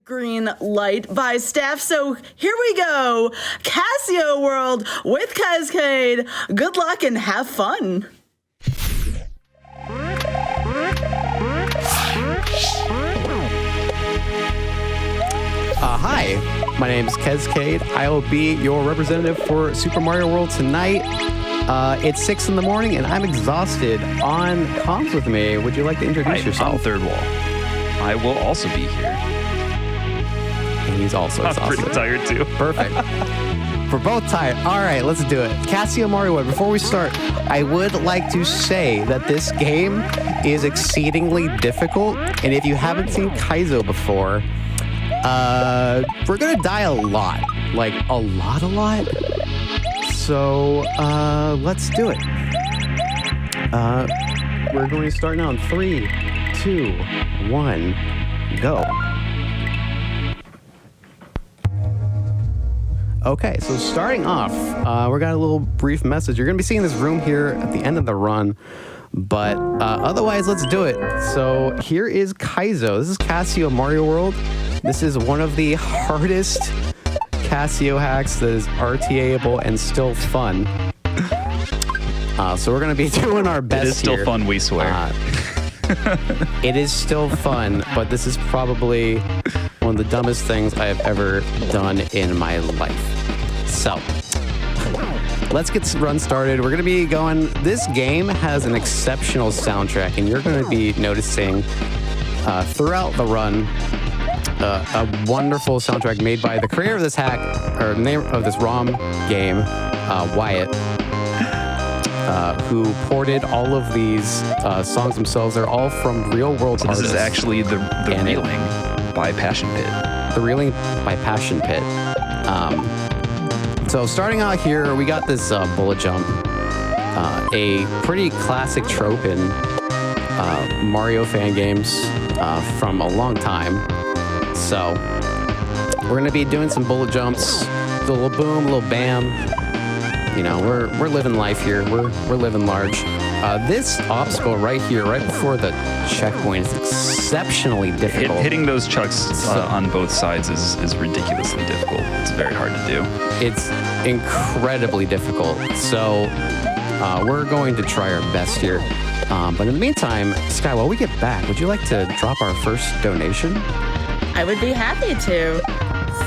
green light by staff. So here we go. Casio World with Cascade. Good luck and have fun. Hi, my name is Cascade. I will be your representative for Super Mario World tonight. It's 6 in the morning and I'm exhausted. On comms with me, would you like to introduce yourself? I'm Third Wall. I will also be here. And he's also exhausted. I'm pretty tired too. Perfect. We're both tired. All right, let's do it. Casio Mario World. Before we start, I would like to say that this game is exceedingly difficult. And if you haven't seen Kaizo before, we're gonna die a lot. Like, a lot. So, let's do it. We're going to start now in 3, 2, 1, go. Okay, so starting off, we got a little brief message. You're gonna be seeing this room here at the end of the run, but otherwise, let's do it. So here is Kaizo. This is Casio Mario World. This is one of the hardest Casio hacks that is RTA-able and still fun. So we're gonna be doing our best. It is still fun, we swear. It is still fun, but this is probably one of the dumbest things I have ever done in my life. So, let's get the run started. We're gonna be going, this game has an exceptional soundtrack, and you're gonna be noticing throughout the run, a wonderful soundtrack made by the creator of this hack, or name of this ROM game, Wyatt, who ported all of these songs themselves. They're all from real-world artists. This is actually the Reeling by Passion Pit. The Reeling by Passion Pit. So starting out here, we got this bullet jump, a pretty classic trope in Mario fan games from a long time. So we're gonna be doing some bullet jumps, a little boom, a little bam. You know, we're living life here. We're living large. This obstacle right here, right before the checkpoint, is exceptionally difficult. Hitting those chucks on both sides is ridiculously difficult. It's very hard to do. It's incredibly difficult. So we're going to try our best here. But in the meantime, Sky, while we get back, would you like to drop our first donation? I would be happy to.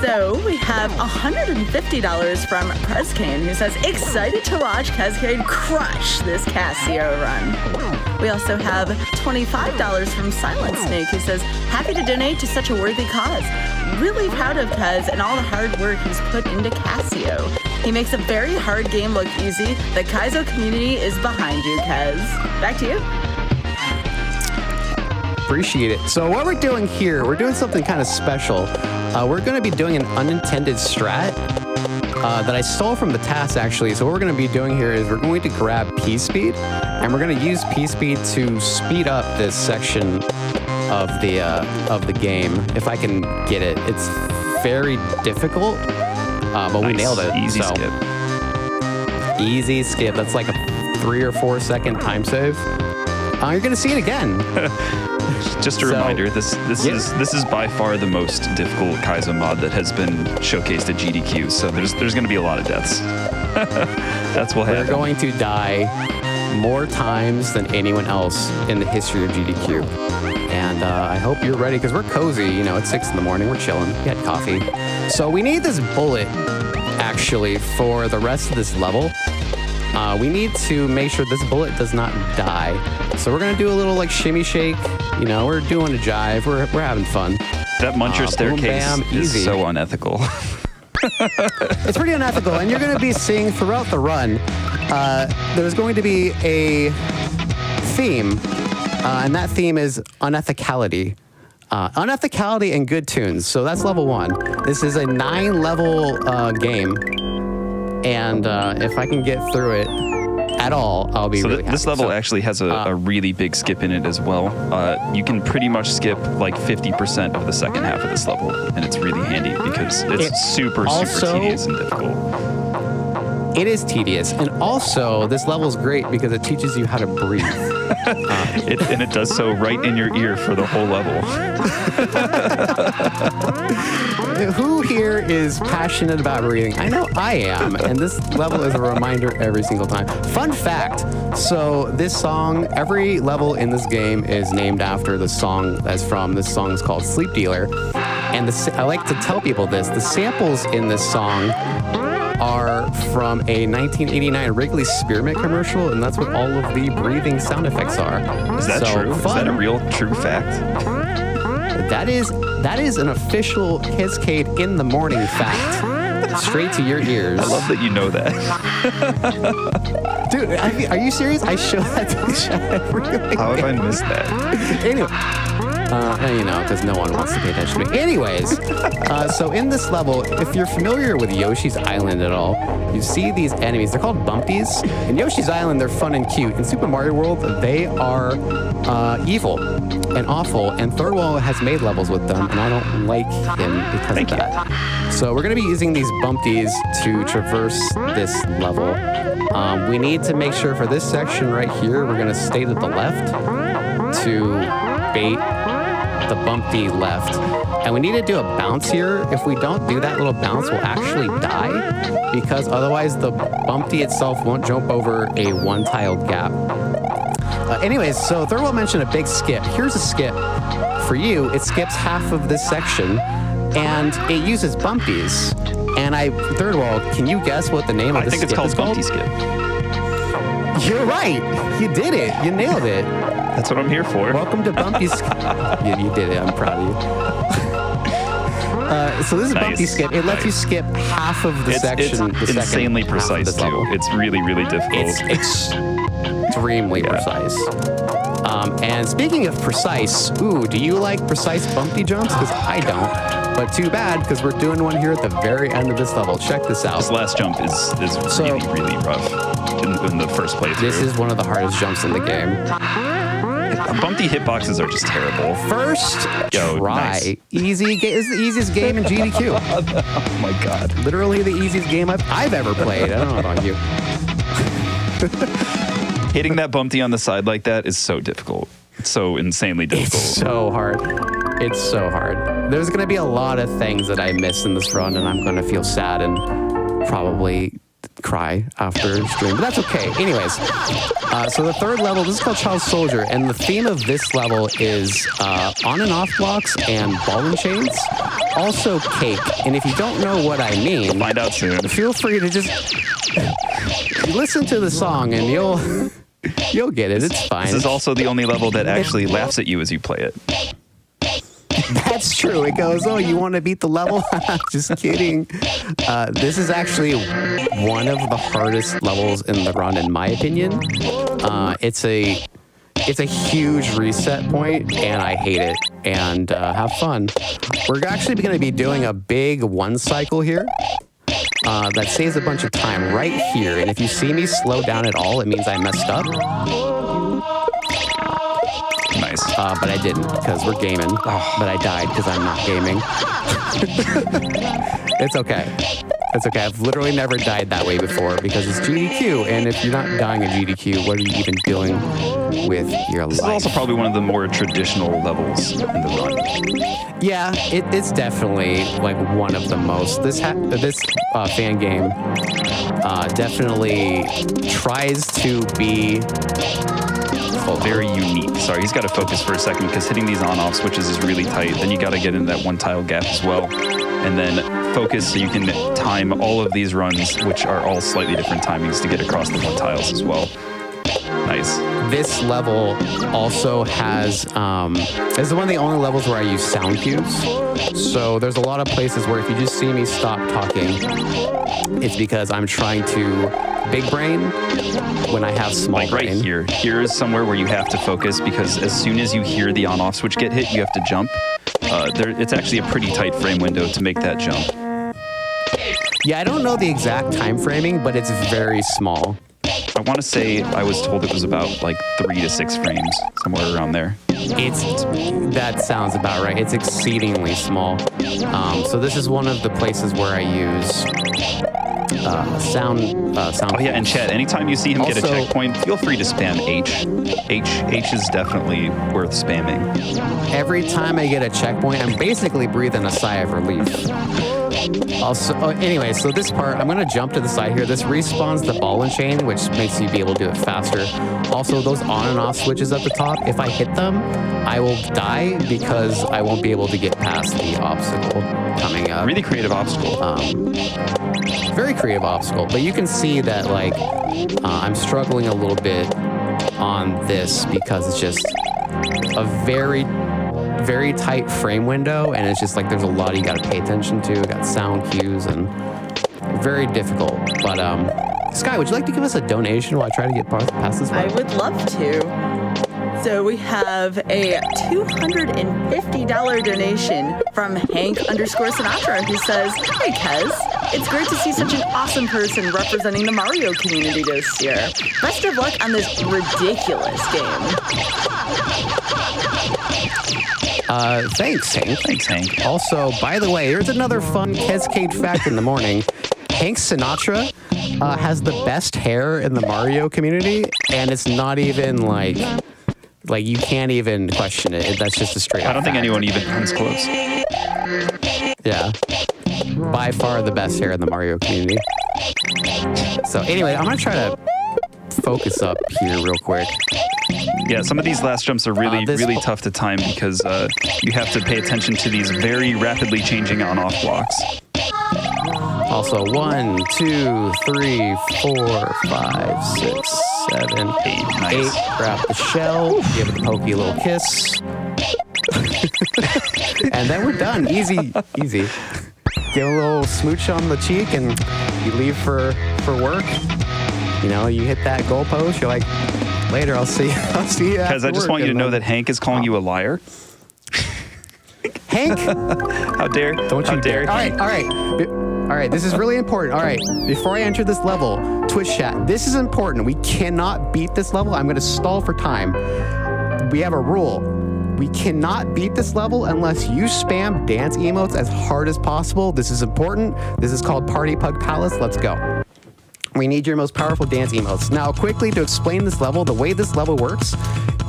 So we have $150 from Prescane, who says, excited to watch Cascade crush this Casio run. We also have $25 from Silent Snake, who says, happy to donate to such a worthy cause. Really proud of Kaz and all the hard work he's put into Casio. He makes a very hard game look easy. The Kaizo community is behind you, Kaz. Back to you. Appreciate it. So what we're doing here, we're doing something kind of special. We're going to be doing an unintended strat that I stole from the task, actually. So what we're going to be doing here is we're going to grab P-Speed, and we're going to use P-Speed to speed up this section of the game. If I can get it, it's very difficult, but we nailed it. Easy skip. Easy skip. That's like a 3 or 4 second time save. You're going to see it again. Just a reminder, this is by far the most difficult Kaizo mod that has been showcased at GDQ. So there's going to be a lot of deaths. That's what happened. We're going to die more times than anyone else in the history of GDQ. And I hope you're ready, because we're cozy. You know, it's 6 in the morning. We're chilling. We had coffee. So we need this bullet, actually, for the rest of this level. We need to make sure this bullet does not die. So we're going to do a little, like, shimmy shake. You know, we're doing a jive. We're having fun. That muncher staircase is so unethical. It's pretty unethical. And you're going to be seeing throughout the run, there's going to be a theme. And that theme is unethicality. Unethicality and good tunes. So that's level 1. This is a 9-level game. And if I can get through it at all, I'll be really happy. This level actually has a really big skip in it as well. You can pretty much skip like 50% of the second half of this level, and it's really handy because it's super tedious and difficult. It is tedious, and also this level is great because it teaches you how to breathe. And it does so right in your ear for the whole level. who here is passionate about breathing? I know I am, and this level is a reminder every single time. Fun fact, so this song, every level in this game is named after the song that's from. This song is called Sleep Dealer. And I like to tell people this, the samples in this song are from a 1989 Wrigley Spearmint commercial, and that's what all of the breathing sound effects are. Is that true? Fun. Is that a real true fact? That is an official Cascade in the morning fact. Straight to your ears. I love that you know that. Dude, are you serious? I show that to the chat every week. How have I missed that? Anyway. Because no one wants to pay attention to me. Anyways, so in this level, if you're familiar with Yoshi's Island at all, you see these enemies. They're called Bumpties. In Yoshi's Island, they're fun and cute. In Super Mario World, they are evil and awful. And Third Wall has made levels with them, and I don't like him because of that. So we're going to be using these Bumpties to traverse this level. We need to make sure for this section right here, we're going to stay to the left to bait the bumpy left. And we need to do a bounce here. If we don't do that little bounce, we'll actually die because otherwise the bumpy itself won't jump over a one-tiled gap. Anyways, so Third Wall mentioned a big skip. Here's a skip for you. It skips half of this section and it uses bumpies. And Third Wall, can you guess what the name of this skip is called? I think it's called Bumpy Skip. You're right. You did it. You nailed it. That's what I'm here for. Welcome to Bumpy Skip. You did it. I'm proud of you. So this is Bumpy Skip. It lets you skip half of the section. It's insanely precise, too. It's really, really difficult. It's extremely precise. And speaking of precise, do you like precise bumpy jumps? Because I don't. But too bad, because we're doing one here at the very end of this level. Check this out. This last jump is really, really rough in the first playthrough. This is one of the hardest jumps in the game. Bumpy hitboxes are just terrible. First try. Nice. Easy. This is the easiest game in GDQ. Oh my god. Literally the easiest game I've ever played. I don't know about you. Hitting that bumpy on the side like that is so difficult. It's so insanely difficult. It's so hard. It's so hard. There's going to be a lot of things that I miss in this run, and I'm going to feel sad and probably cry after stream, but that's okay. Anyways, so the third level, this is called Child Soldier, and the theme of this level is on and off blocks and ball and chains. Also cake, and if you don't know what I mean, we'll find out soon. Feel free to just listen to the song and you'll get it. It's fine. This is also the only level that actually laughs at you as you play it. That's true. It goes, oh, you want to beat the level? Just kidding. This is actually one of the hardest levels in the run, in my opinion. It's a huge reset point, and I hate it. And have fun. We're actually going to be doing a big one cycle here. That saves a bunch of time right here. And if you see me slow down at all, it means I messed up. Nice. But I didn't because we're gaming. But I died because I'm not gaming. It's okay. It's okay. I've literally never died that way before because it's GDQ. And if you're not dying in GDQ, what are you even doing with your life? This is also probably one of the more traditional levels in the run. Yeah, it's definitely like one of the most. This fan game definitely tries to be very unique. Sorry, he's got to focus for a second because hitting these on-off switches is really tight. Then you got to get into that one-tile gap as well. And then focus so you can time all of these runs, which are all slightly different timings to get across the one tiles as well. Nice. This level also has, this is one of the only levels where I use sound cues. So there's a lot of places where if you just see me stop talking, it's because I'm trying to big brain when I have small brain. Like right here. Here is somewhere where you have to focus because as soon as you hear the on-off switch get hit, you have to jump. It's actually a pretty tight frame window to make that jump. Yeah, I don't know the exact time framing, but it's very small. I want to say I was told it was about like 3 to 6 frames, somewhere around there. That sounds about right. It's exceedingly small. So this is one of the places where I use sound. Oh yeah, and chat. Anytime you see him get a Also- checkpoint, feel free to spam H. H is definitely worth spamming. Every time I get a checkpoint, I'm basically breathing a sigh of relief. Also, anyway, so this part, I'm going to jump to the side here. This respawns the ball and chain, which makes you be able to do it faster. Also, those on and off switches at the top, if I hit them, I will die because I won't be able to get past the obstacle coming up. Really creative obstacle. Very creative obstacle, but you can see that like I'm struggling a little bit on this because it's just a very tight frame window, and it's just like there's a lot you got to pay attention to. Got sound cues and very difficult. But Sky, would you like to give us a donation while I try to get past this one? I would love to. So we have a $250 donation from Hank_Sinatra, who says, "Hey Kez, it's great to see such an awesome person representing the Mario community this year. Best of luck on this ridiculous game." Thanks, Hank. Thanks, Hank. Also, by the way, there's another fun Kezcade fact in the morning. Hank Sinatra has the best hair in the Mario community, and it's not even like you can't even question it. That's just a straight up I don't think fact. anyone even comes close. Yeah. By far the best hair in the Mario community. So anyway, I'm going to try to focus up here real quick. Yeah, some of these last jumps are really This- tough to time because you have to pay attention to these very rapidly changing on-off blocks. Also, 1, 2, 3, 4, 5, 6, 7, 8. Nice. 8. Grab the shell, give it a pokey little kiss. And then we're done. Easy, easy. Give a little smooch on the cheek and you leave for work. You know, you hit that goalpost, you're like, later, I'll see you. I'll see you Because I just want you to know that Hank is calling you a liar. Hank, How dare? don't How you dare? dare. Hank. All right. This is really important. All right, before I enter this level, Twitch chat, this is important. We cannot beat this level. I'm going to stall for time. We have a rule. We cannot beat this level unless you spam dance emotes as hard as possible. This is important. This is called Party Pug Palace. Let's go. We need your most powerful dance emotes. Now, quickly to explain this level, the way this level works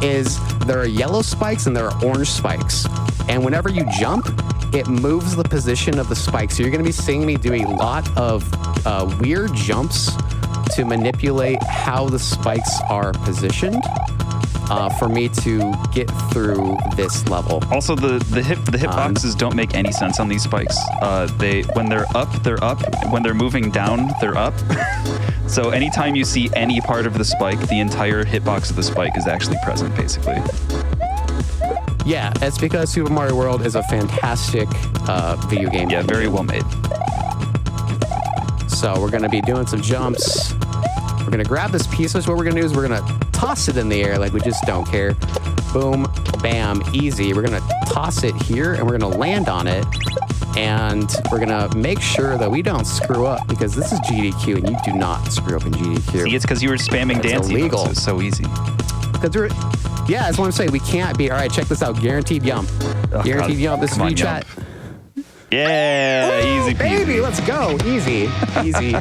is there are yellow spikes and there are orange spikes. And whenever you jump, it moves the position of the spike. So you're going to be seeing me do a lot of weird jumps to manipulate how the spikes are positioned for me to get through this level. Also, the hitboxes don't make any sense on these spikes. When they're up, they're up. When they're moving down, they're up. So anytime you see any part of the spike, the entire hitbox of the spike is actually present, basically. Yeah, it's because Super Mario World is a fantastic video game. Yeah, very well made. So we're going to be doing some jumps. We're going to grab this piece. So what we're going to do is we're going to toss it in the air like we just don't care. Boom, bam, easy. We're going to toss it here and we're going to land on it. And we're going to make sure that we don't screw up because this is GDQ and you do not screw up in GDQ. See, it's because you were spamming dance illegal. emotes. It's so easy. Yeah, that's what I'm saying. We can't beat. All right, check this out. Guaranteed yum. Oh, Guaranteed God. yum. This is Come for on, you, chat. Yeah, easy peasy. Baby, let's go. Easy. Easy.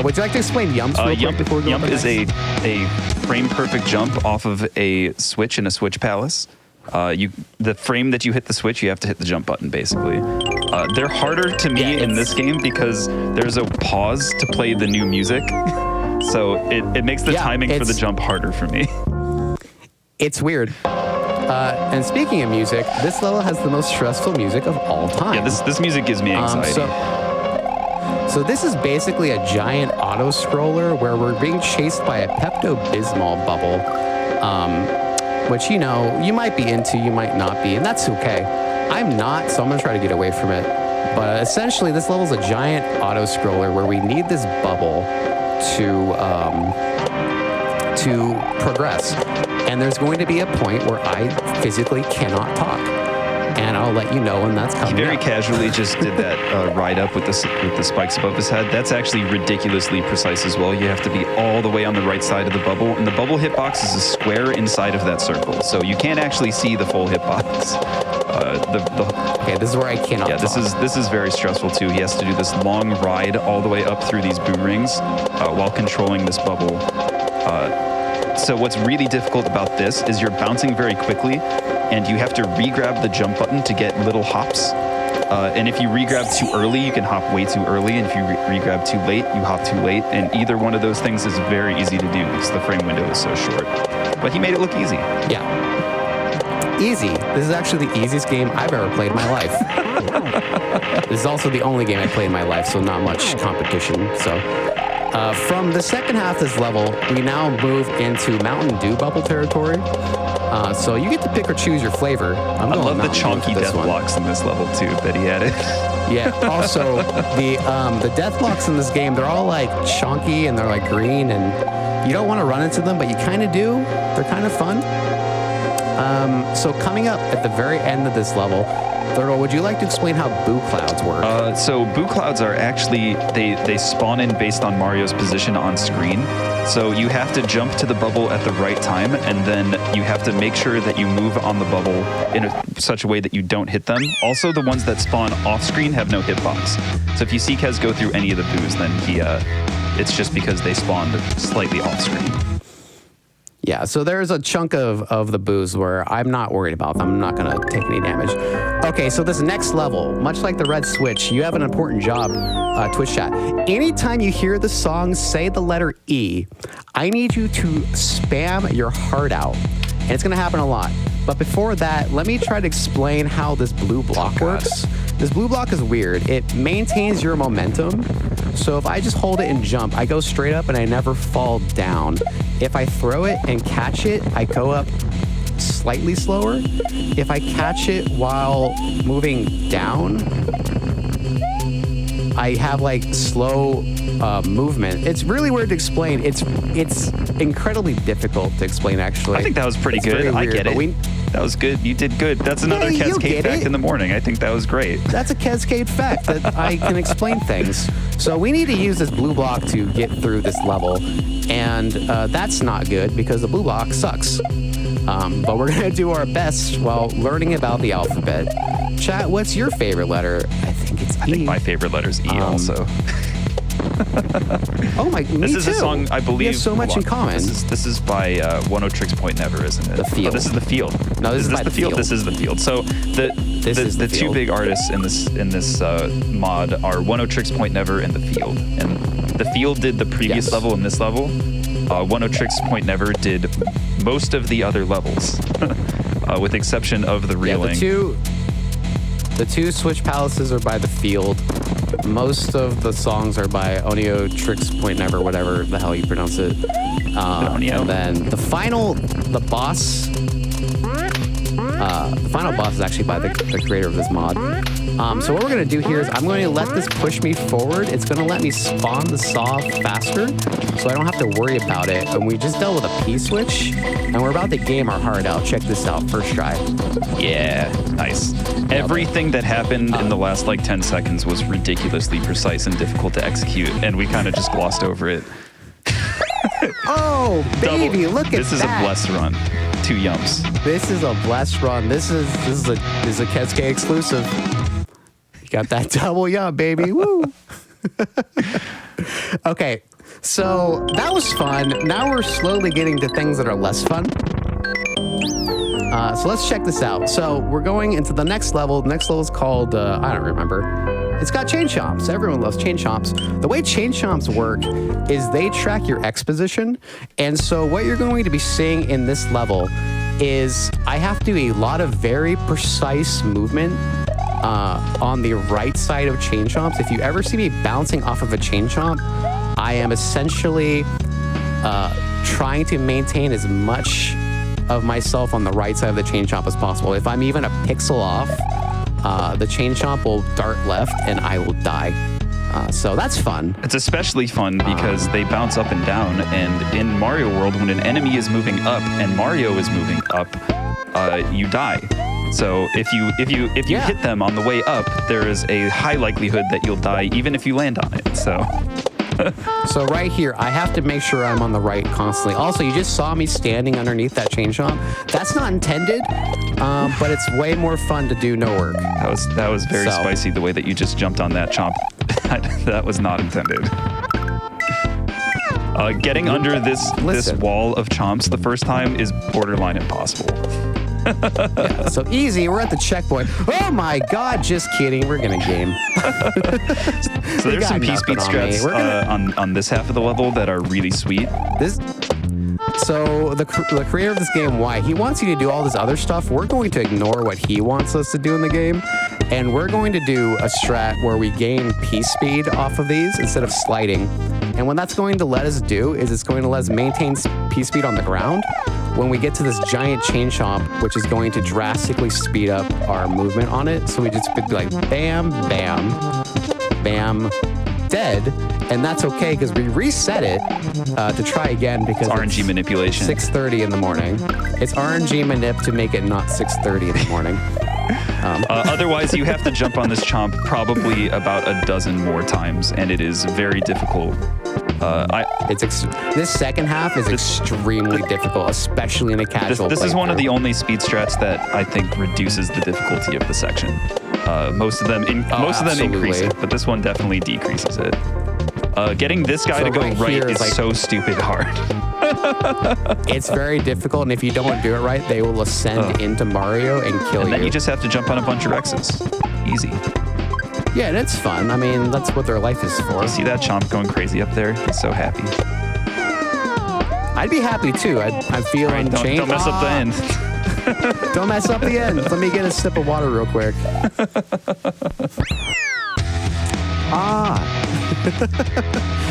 Would you like to explain yumps real quick before we go Yump on to is next? a frame perfect jump off of a switch in a Switch Palace. The frame that you hit the switch, you have to hit the jump button, basically. They're harder to me in this game because there's a pause to play the new music. So it makes the timing for the jump harder for me. It's weird. And speaking of music, this level has the most stressful music of all time. Yeah, this music gives me anxiety. So this is basically a giant auto-scroller where we're being chased by a Pepto-Bismol bubble, which, you know, you might be into, you might not be, and that's okay. I'm not, so I'm going to try to get away from it. But essentially, this level is a giant auto-scroller where we need this bubble to progress. And there's going to be a point where I physically cannot talk. And I'll let you know when that's coming. He very up. casually just did that ride up with the spikes above his head. That's actually ridiculously precise as well. You have to be all the way on the right side of the bubble, and the bubble hitbox is a square inside of that circle, so you can't actually see the full hitbox. Okay, this is where I cannot. Yeah, this is very stressful too. He has to do this long ride all the way up through these boom rings while controlling this bubble. So what's really difficult about this is you're bouncing very quickly, and you have to re-grab the jump button to get little hops. And if you re-grab too early, you can hop way too early, and if you re-grab too late, you hop too late. And either one of those things is very easy to do because the frame window is so short. But he made it look easy. Yeah. Easy. This is actually the easiest game I've ever played in my life. This is also the only game I played in my life, so not much competition. So from the second half of this level, we now move into Mountain Dew bubble territory. So you get to pick or choose your flavor. I love the chonky death blocks in this level too that he added. Yeah. Also, the death blocks in this game, they're all like chonky and they're like green, and you don't want to run into them, but you kind of do. They're kind of fun. So coming up at the very end of this level, Thurtle, would you like to explain how boo clouds work? So boo clouds are actually, they spawn in based on Mario's position on screen. So you have to jump to the bubble at the right time, and then you have to make sure that you move on the bubble in such a way that you don't hit them. Also, the ones that spawn off screen have no hitbox. So if you see Kez go through any of the boos, then it's just because they spawned slightly off screen. Yeah, so there's a chunk of the boos where I'm not worried about them. I'm not going to take any damage. Okay, so this next level, much like the red switch, you have an important job, Twitch chat. Anytime you hear the song say the letter E, I need you to spam your heart out. And it's going to happen a lot. But before that, let me try to explain how this blue block works. This blue block is weird. It maintains your momentum. So if I just hold it and jump, I go straight up and I never fall down. If I throw it and catch it, I go up slightly slower. If I catch it while moving down, I have like slow movement. It's really weird to explain. It's incredibly difficult to explain, actually. I think that was pretty good. I get it. That was good. You did good. That's another Cascade fact in the morning. I think that was great. That's a Cascade fact that I can explain things. So we need to use this blue block to get through this level. And that's not good because the blue block sucks. But we're going to do our best while learning about the alphabet. Chat, what's your favorite letter? I think it's E. I think my favorite letter is E also. Oh my! This is too. A song I believe. We have so much in common. This is by One O Tricks Point Never, isn't it? The Field. Oh, this is the Field. No, this is by the Field. This is the Field. So the two big artists in this mod are One O Tricks Point Never and the Field. And the Field did the previous level and this level. One O Tricks Point Never did most of the other levels, with exception of the reeling. Yeah, the two Switch Palaces are by the Field. Most of the songs are by Onio Tricks Point Never, whatever the hell you pronounce it. And then the final boss is actually by the creator of this mod. So what we're going to do here is I'm going to let this push me forward. It's going to let me spawn the saw faster, so I don't have to worry about it. And we just dealt with a P switch, and we're about to game our heart out. Check this out, first try. Yeah, nice. Everything that happened in the last like 10 seconds was ridiculously precise and difficult to execute, and we kind of just glossed over it. Oh, baby, look at that. This is a blessed run. 2 yumps. This is a blessed run. This is a Cascade exclusive. Got that double yum, baby. Woo. Okay, so that was fun. Now we're slowly getting to things that are less fun. So let's check this out. So we're going into the next level. The next level is called, I don't remember. It's got chain chomps. Everyone loves chain chomps. The way chain chomps work is they track your X position. And so what you're going to be seeing in this level is I have to do a lot of very precise movement on the right side of chain chomps. If you ever see me bouncing off of a chain chomp, I am essentially trying to maintain as much of myself on the right side of the chain chomp as possible. If I'm even a pixel off, the chain chomp will dart left and I will die. So that's fun. It's especially fun because they bounce up and down, and in Mario World, when an enemy is moving up and Mario is moving up, you die. So if you hit them on the way up, there is a high likelihood that you'll die even if you land on it. So So right here, I have to make sure I'm on the right constantly. Also, you just saw me standing underneath that chain chomp. That's not intended, but it's way more fun to do no work. That was very spicy, the way that you just jumped on that chomp. That was not intended. Getting under this wall of chomps the first time is borderline impossible. Yeah, so easy. We're at the checkpoint. Oh my God! Just kidding. We're gonna game. So there's some P-speed strats on this half of the level that are really sweet. So the creator of this game, why he wants you to do all this other stuff. We're going to ignore what he wants us to do in the game, and we're going to do a strat where we gain P-speed off of these instead of sliding. And what that's going to let us do is it's going to let us maintain P-speed on the ground when we get to this giant chain chomp, which is going to drastically speed up our movement on it. So we just be like bam, bam, bam, dead. And that's okay because we reset it to try again because it's RNG manipulation. 6:30 in the morning. It's RNG manip to make it not 6:30 in the morning. Otherwise, you have to jump on this chomp probably about a dozen more times, and it is very difficult. This second half is extremely difficult, especially in a casual. This is one of the only speed strats that I think reduces the difficulty of the section. Most of them increase it, but this one definitely decreases it. Getting this guy to go right is like, so stupid hard. It's very difficult, and if you don't do it right, they will ascend into Mario and kill you. And then you just have to jump on a bunch of Rexes. Easy. Yeah, and it's fun. I mean, that's what their life is for. You see that chomp going crazy up there? He's so happy. I'd be happy too. I'm feeling change. Don't mess up the end. Don't mess up the end. Let me get a sip of water real quick.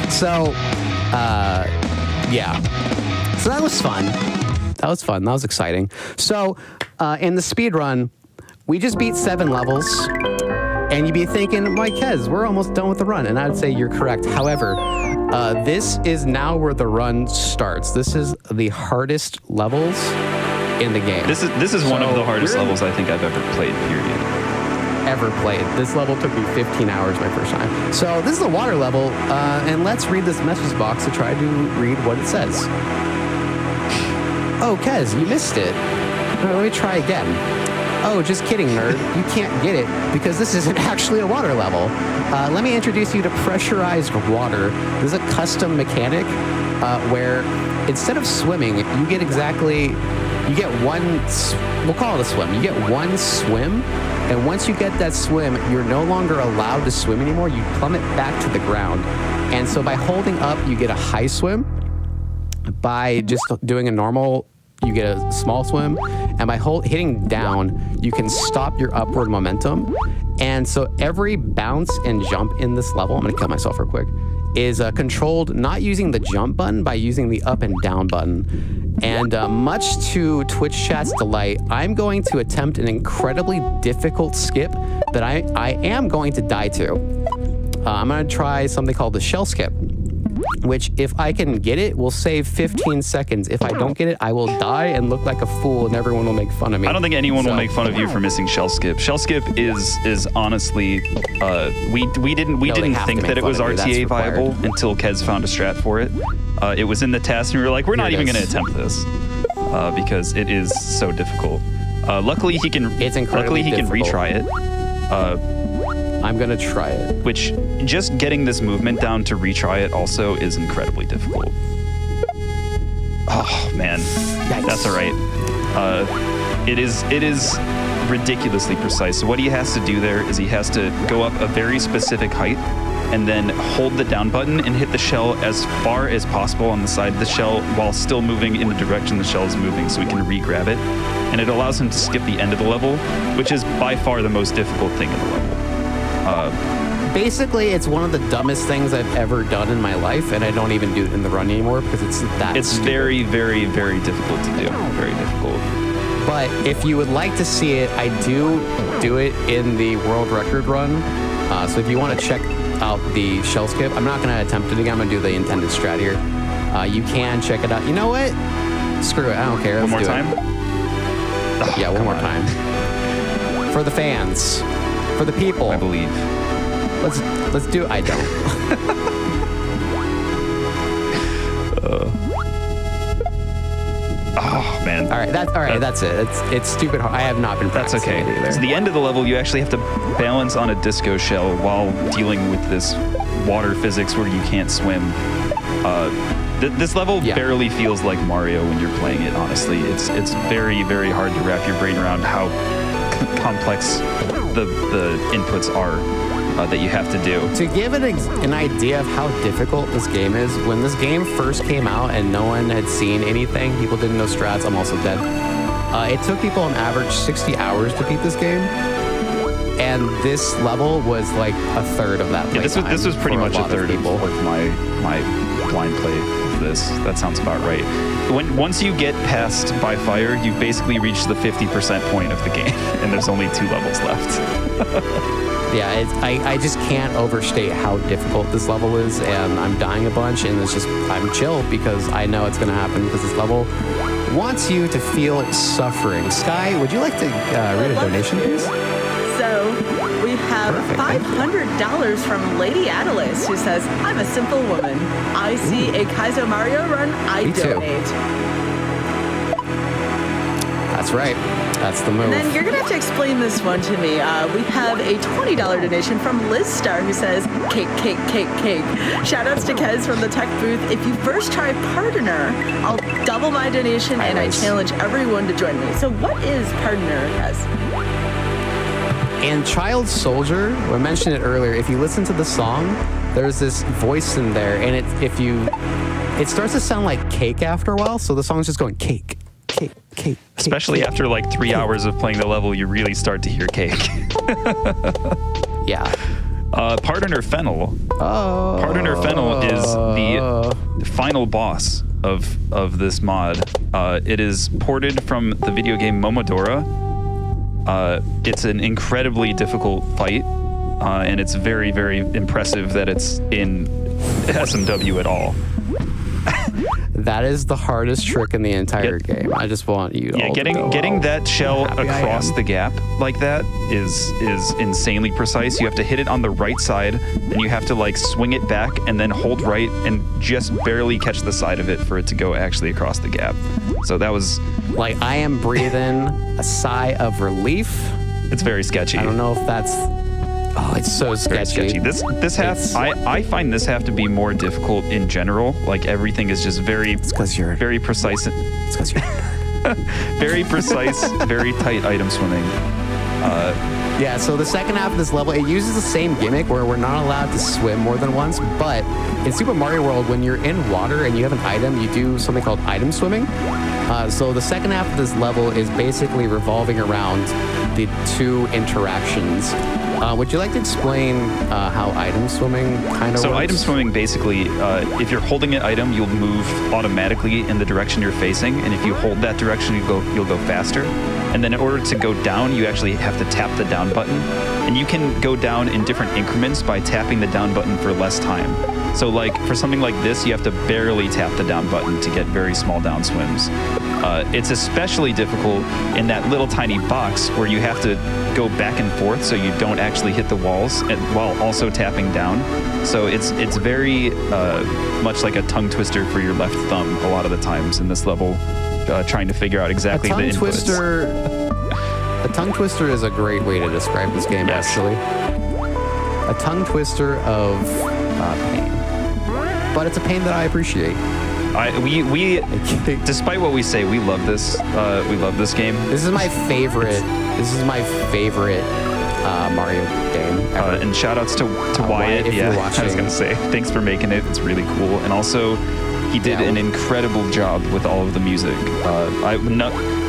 So, yeah. So that was fun. That was exciting. So, in the speed run, we just beat 7 levels. And you'd be thinking, Mike Hez, we're almost done with the run. And I'd say you're correct. However, this is now where the run starts. This is the hardest levels in the game. This is one of the hardest levels I think I've ever played, period. Ever played. This level took me 15 hours my first time. So this is the water level, and let's read this message box to try to read what it says. Oh, Kez, you missed it. Let me try again. Oh, just kidding, nerd. You can't get it because this isn't actually a water level. Let me introduce you to pressurized water. This is a custom mechanic where instead of swimming, you get one, we'll call it a swim. You get one swim, and once you get that swim, you're no longer allowed to swim anymore. You plummet back to the ground. And so by holding up, you get a high swim. By just doing a normal, you get a small swim, and by hitting down, you can stop your upward momentum. And so every bounce and jump in this level, I'm gonna kill myself real quick, is controlled not using the jump button, by using the up and down button. And much to Twitch chat's delight, I'm going to attempt an incredibly difficult skip that I am going to die to. I'm gonna try something called the shell skip, which if I can get it, will save 15 seconds. If I don't get it, I will die and look like a fool and everyone will make fun of me. I don't think anyone will make fun of you for missing shell skip. Shell skip is honestly, we didn't think that it was RTA viable until Kez found a strat for it. It was in the test and we were like, we're not even gonna attempt this because it is so difficult. Luckily he can retry it. I'm gonna try it. Which, just getting this movement down to retry it also is incredibly difficult. Oh man, Yikes. That's all right. It is ridiculously precise. So what he has to do there is he has to go up a very specific height and then hold the down button and hit the shell as far as possible on the side of the shell while still moving in the direction the shell is moving so he can re-grab it. And it allows him to skip the end of the level, which is by far the most difficult thing in the level. Basically, it's one of the dumbest things I've ever done in my life, and I don't even do it in the run anymore because it's that stupid. Very, very, very difficult to do. Very difficult. But if you would like to see it, I do it in the world record run. So if you want to check out the shell skip, I'm not going to attempt it again. I'm going to do the intended strat here. You can check it out. You know what? Screw it. I don't care. One more time? Yeah, one more time. For the fans. For the people. I believe. Let's do it. I don't. Oh man. All right, that's it. It's stupid hard. I have not been That's practicing okay. it either. So the end of the level, you actually have to balance on a disco shell while dealing with this water physics where you can't swim. This level barely feels like Mario when you're playing it, honestly. It's very, very hard to wrap your brain around how complex the inputs are that you have to do. To give it an idea of how difficult this game is, when this game first came out and no one had seen anything, people didn't know strats, I'm also dead. It took people on average 60 hours to beat this game. And this level was like a third of that. Yeah, this was pretty much a third of my blind play of this. That sounds about right. Once you get past by fire, you've basically reached the 50% point of the game, and there's only 2 levels left. Yeah, I just can't overstate how difficult this level is, and I'm dying a bunch, and I'm chill because I know it's going to happen because this level wants you to feel suffering. Sky, would you like to read a donation, please? So we have $500 from Lady Adelaide, who says, I'm a simple woman. I see a Kaizo Mario run, I Me too. donate. That's right. That's the move. And then you're going to have to explain this one to me. We have a $20 donation from Liz Star, who says, cake, cake, cake, cake. Shoutouts to Kez from the tech booth. If you first try Pardoner, I'll double my donation, and I challenge everyone to join me. So what is Pardoner, Kez? And Child Soldier, I mentioned it earlier, if you listen to the song, there's this voice in there, and it starts to sound like cake after a while, so the song's just going cake, cake, cake. Especially cake, after like 3 hours of playing the level, you really start to hear cake. Yeah. Pardoner Fennel. Pardoner Fennel is the final boss of this mod. It is ported from the video game Momodora. It's an incredibly difficult fight, and it's very, very impressive that it's in SMW at all. That is the hardest trick in the entire game. I just want you all to know getting that shell happy I across am. the gap like that is insanely precise. You have to hit it on the right side, and you have to like swing it back and then hold right and just barely catch the side of it for it to go actually across the gap. So that was like, I am breathing a sigh of relief. It's very sketchy. I don't know if that's... Oh, it's so Very sketchy. This half, I find this half to be more difficult in general. Like everything is just very precise. It's because you're... Very precise, very tight item swimming. Yeah, so the second half of this level, it uses the same gimmick where we're not allowed to swim more than once, but in Super Mario World, when you're in water and you have an item, you do something called item swimming. So the second half of this level is basically revolving around the 2 interactions. Would you like to explain how item swimming kind of works? So item swimming, basically, if you're holding an item, you'll move automatically in the direction you're facing, and if you hold that direction, you'll go faster. And then in order to go down, you actually have to tap the down button. And you can go down in different increments by tapping the down button for less time. So like for something like this, you have to barely tap the down button to get very small down swims. It's especially difficult in that little tiny box where you have to go back and forth so you don't actually hit the walls while also tapping down. So it's very much like a tongue twister for your left thumb a lot of the times in this level, trying to figure out exactly the inputs. A tongue twister is a great way to describe this game, actually. A tongue twister of pain. But it's a pain that I appreciate. We despite what we say, we love this. We love this game. This is my favorite. Mario game ever. And shout outs to Wyatt. If you're watching. I was gonna say thanks for making it. It's really cool. And also, he did an incredible job with all of the music.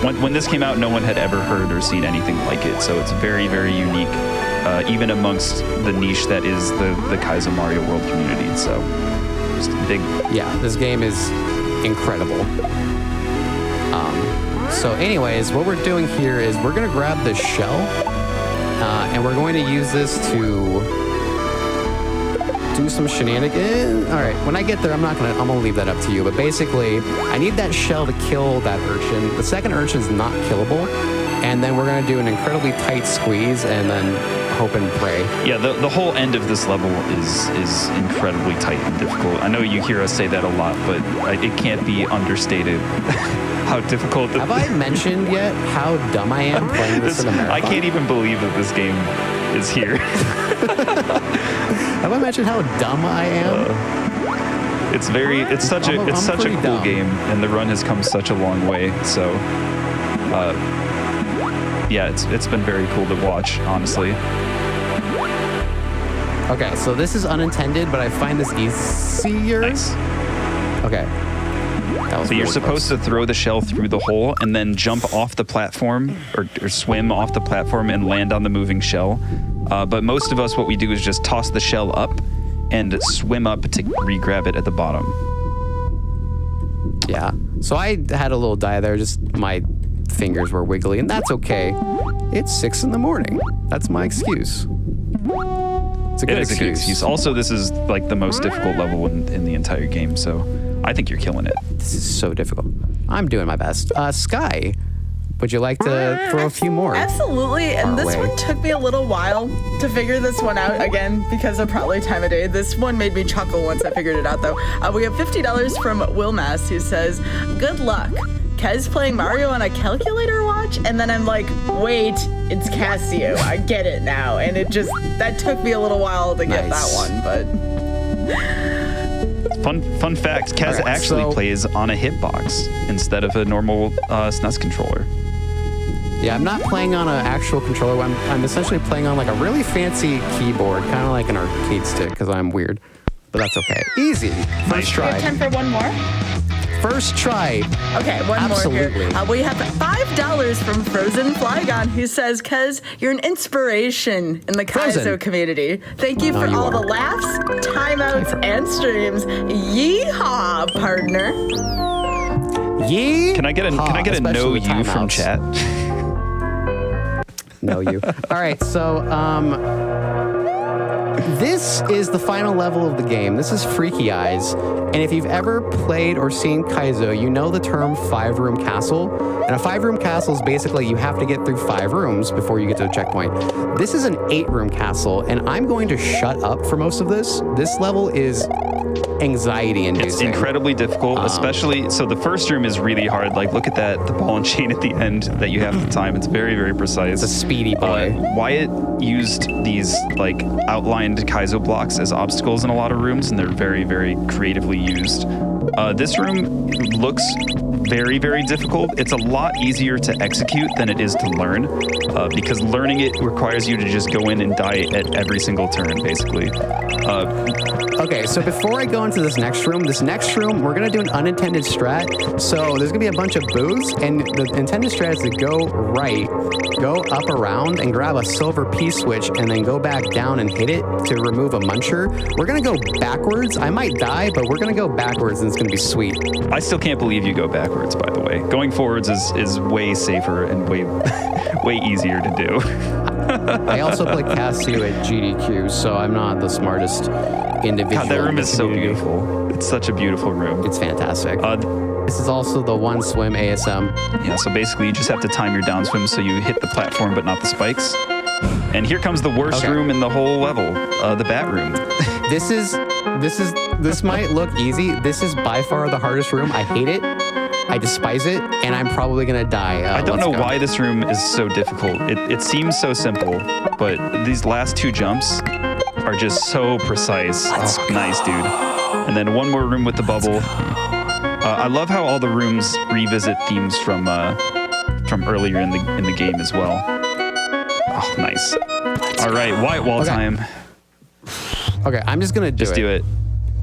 When this came out, no one had ever heard or seen anything like it. So it's very, very unique, even amongst the niche that is the Kaizo Mario World community. So just big. Yeah, this game is incredible. So anyways, what we're doing here is we're gonna grab this shell, and we're going to use this to do some shenanigans. All right, when I get there, I'm gonna leave that up to you. But basically, I need that shell to kill that urchin. The second urchin's not killable, and then we're gonna do an incredibly tight squeeze, and then hope and pray. Yeah, the whole end of this level is incredibly tight and difficult. I know you hear us say that a lot, but it can't be understated how difficult. Have I mentioned yet how dumb I am playing this in a marathon? I can't even believe that this game is here. Have I mentioned how dumb I am? It's such a cool dumb game, and the run has come such a long way. So, yeah, it's been very cool to watch, honestly. Okay, so this is Unintended, but I find this easier. Nice. Okay. So you're supposed to throw the shell through the hole and then jump off the platform or swim off the platform and land on the moving shell. But most of us, what we do is just toss the shell up and swim up to re-grab it at the bottom. Yeah. So I had a little die there. Just my fingers were wiggly, and that's okay. It's 6 a.m. That's my excuse. It's a good excuse. A good excuse. Also, this is like the most difficult level in the entire game, so I think you're killing it. This is so difficult. I'm doing my best. Sky, would you like to throw a few more? Absolutely. And this one took me a little while to figure this one out, again, because of probably time of day. This one made me chuckle once I figured it out, though. We have $50 from Wilmass, who says, good luck. Kez playing Mario on a calculator watch? And then I'm like, wait, it's Casio. I get it now. And that took me a little while to get that one, but... Fun fact, Kaz actually plays on a hitbox instead of a normal SNES controller. Yeah, I'm not playing on an actual controller. I'm essentially playing on like a really fancy keyboard, kind of like an arcade stick, because I'm weird. But that's okay. Easy. First try. Time for one more? First try. Okay, one Absolutely. more here. We have $5 from Frozen Flygon, who says, Kez, you're an inspiration in the Kaizo community. Thank you for all the laughs, timeouts, and streams. Yeehaw, partner. Yee. Can I get a no you from chat? No you. All right, so this is the final level of the game. This is Freaky Eyes. And if you've ever played or seen Kaizo, you know the term 5-room castle. And a 5-room castle is basically you have to get through 5 rooms before you get to a checkpoint. This is an 8-room castle, and I'm going to shut up for most of this. This level is anxiety-inducing. It's incredibly difficult, especially, so the first room is really hard. Like, look at that, the ball and chain at the end that you have at the time. It's very, very precise. It's a speedy boy. Wyatt used these, like, outlined Kaizo blocks as obstacles in a lot of rooms, and they're very, very creatively used. This room looks very, very difficult. It's a lot easier to execute than it is to learn, because learning it requires you to just go in and die at every single turn, basically. Okay, so before I go into this next room, we're going to do an unintended strat. So there's going to be a bunch of booths, and the intended strat is to go right, go up around, and grab a silver P-switch, and then go back down and hit it to remove a muncher. We're going to go backwards. I might die, but we're going to go backwards, and it's going to be sweet. I still can't believe you go backwards, by the way. Going forwards is way safer and way way easier to do. I also play Casio at AGDQ, so I'm not the smartest individual. God, that room is so beautiful. It's such a beautiful room. It's fantastic. This is also the one swim ASM. Yeah, so basically you just have to time your downswim so you hit the platform but not the spikes. And here comes the worst room in the whole level, the bat room. This might look easy. This is by far the hardest room. I hate it. I despise it, and I'm probably gonna die. I don't know why this room is so difficult. It seems so simple, but these last 2 jumps are just so precise. Nice, dude. And then one more room with the bubble. I love how all the rooms revisit themes from earlier in the game as well. Oh, nice. All right, white wall time. Okay, I'm just gonna do it.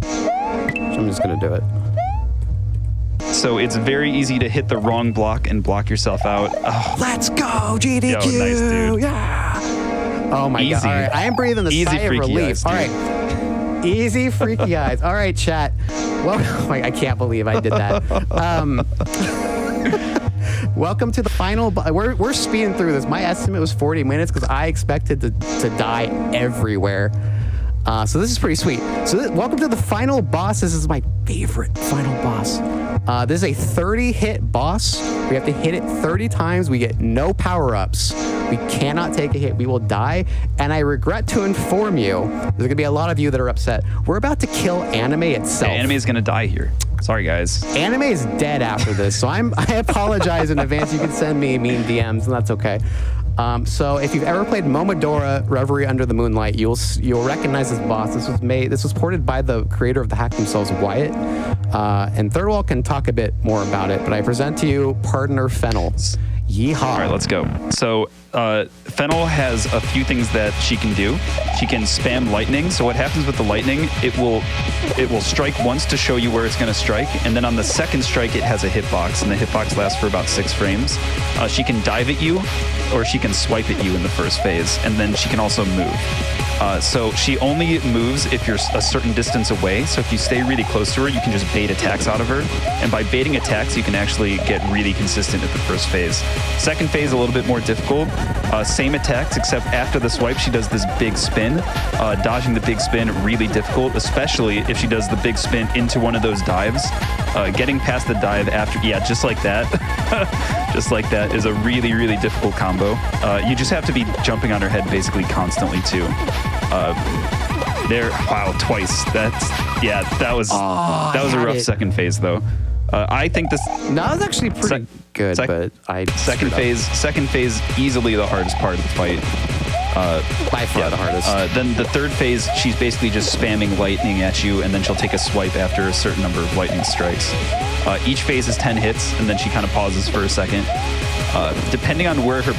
I'm just gonna do it. So it's very easy to hit the wrong block and block yourself out. Oh. Let's go, GDQ! Yo, nice, dude. Yeah! Oh my God. All right, I am breathing the sigh of relief. All right. Easy freaky eyes. All right, chat. Well, I can't believe I did that. Welcome to the final. We're speeding through this. My estimate was 40 minutes because I expected to die everywhere. So this is pretty sweet. So welcome to the final boss. This is my favorite final boss. This is a 30-hit boss. We have to hit it 30 times. We get no power-ups. We cannot take a hit. We will die. And I regret to inform you, there's going to be a lot of you that are upset. We're about to kill anime itself. Yeah, anime is going to die here. Sorry, guys. Anime is dead after this, so I apologize in advance. You can send me mean DMs, and that's okay. So if you've ever played Momodora Reverie Under the Moonlight, you'll recognize this boss. This was ported by the creator of the hack themselves, Wyatt. And Third Wall can talk a bit more about it, but I present to you Partner Fennel. Yeehaw. All right, let's go. So Fennel has a few things that she can do. She can spam lightning. So what happens with the lightning, it will strike once to show you where it's going to strike, and then on the second strike it has a hitbox, and the hitbox lasts for about 6 frames. She can dive at you, or she can swipe at you in the first phase, and then she can also move. So she only moves if you're a certain distance away. So if you stay really close to her, you can just bait attacks out of her. And by baiting attacks, you can actually get really consistent at the first phase. Second phase, a little bit more difficult. Same attacks, except after the swipe, she does this big spin. Dodging the big spin, really difficult, especially if she does the big spin into one of those dives. Getting past the dive after, yeah, just like that. Just like that is a really, really difficult combo. You just have to be jumping on her head basically constantly too. Wow, twice. That was a rough second phase though. I think this. No, that was actually pretty good, but second phase easily the hardest part of the fight. By far the hardest. Then the third phase, she's basically just spamming lightning at you, and then she'll take a swipe after a certain number of lightning strikes. Each phase is 10 hits, and then she kind of pauses for a second. Depending on where her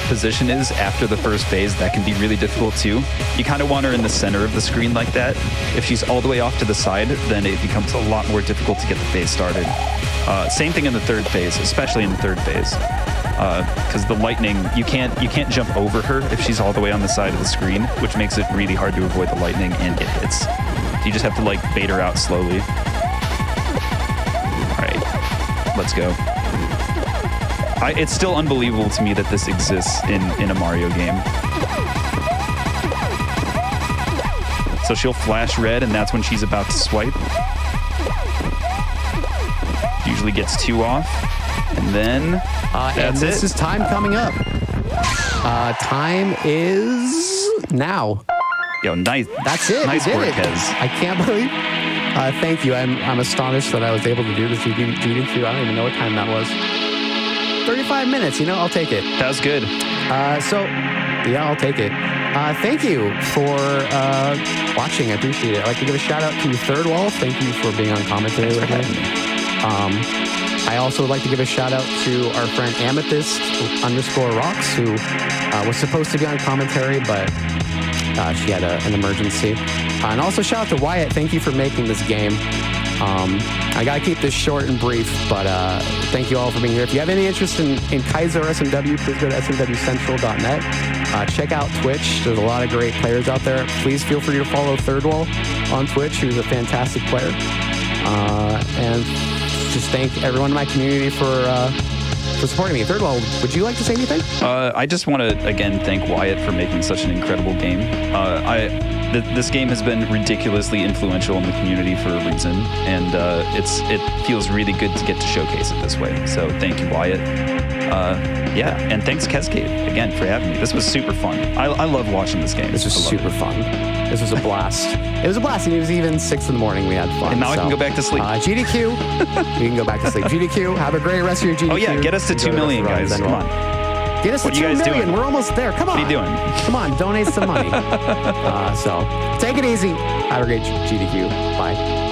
position is after the first phase, that can be really difficult too. You kind of want her in the center of the screen like that. If she's all the way off to the side, then it becomes a lot more difficult to get the phase started. Same thing in the third phase, especially in the third phase. Because the lightning, you can't jump over her if she's all the way on the side of the screen, which makes it really hard to avoid the lightning and get hits. You just have to like bait her out slowly. All right, let's go. It's still unbelievable to me that this exists in a Mario game. So she'll flash red, and that's when she's about to swipe. Usually gets 2 off. And then and this is time coming up. Time is now. Yo, nice. That's it. Nice work, Kez. I can't believe. Thank you. I'm astonished that I was able to do this AGDQ. I don't even know what time that was. 35 minutes. I'll take it. That was good. I'll take it. Thank you for watching. I appreciate it. I'd like to give a shout out to Third Wall. Thank you for being on commentary with me. I also would like to give a shout out to our friend Amethyst_Rocks, who was supposed to be on commentary, but she had an emergency. And also shout out to Wyatt. Thank you for making this game. I got to keep this short and brief, but thank you all for being here. If you have any interest in Kaizo or SMW, please go to smwcentral.net. Check out Twitch. There's a lot of great players out there. Please feel free to follow Third Wall on Twitch, who's a fantastic player. And just thank everyone in my community for supporting me. Third Wall, would you like to say anything? I just want to, again, thank Wyatt for making such an incredible game. This game has been ridiculously influential in the community for a reason, and it feels really good to get to showcase it this way. So thank you, Wyatt. And thanks, Cascade, again, for having me. This was super fun. I love watching this game. This was super fun. This was a blast. It was a blast, and it was even 6 in the morning. We had fun. And now I can go back to sleep. GDQ, you can go back to sleep. GDQ, have a great rest of your GDQ. Oh yeah, get us to 2 million, guys. Come on. Get us to 2 million. Doing? We're almost there. Come on. What are you doing? Come on, donate some money. So take it easy. Have a great GDQ. Bye.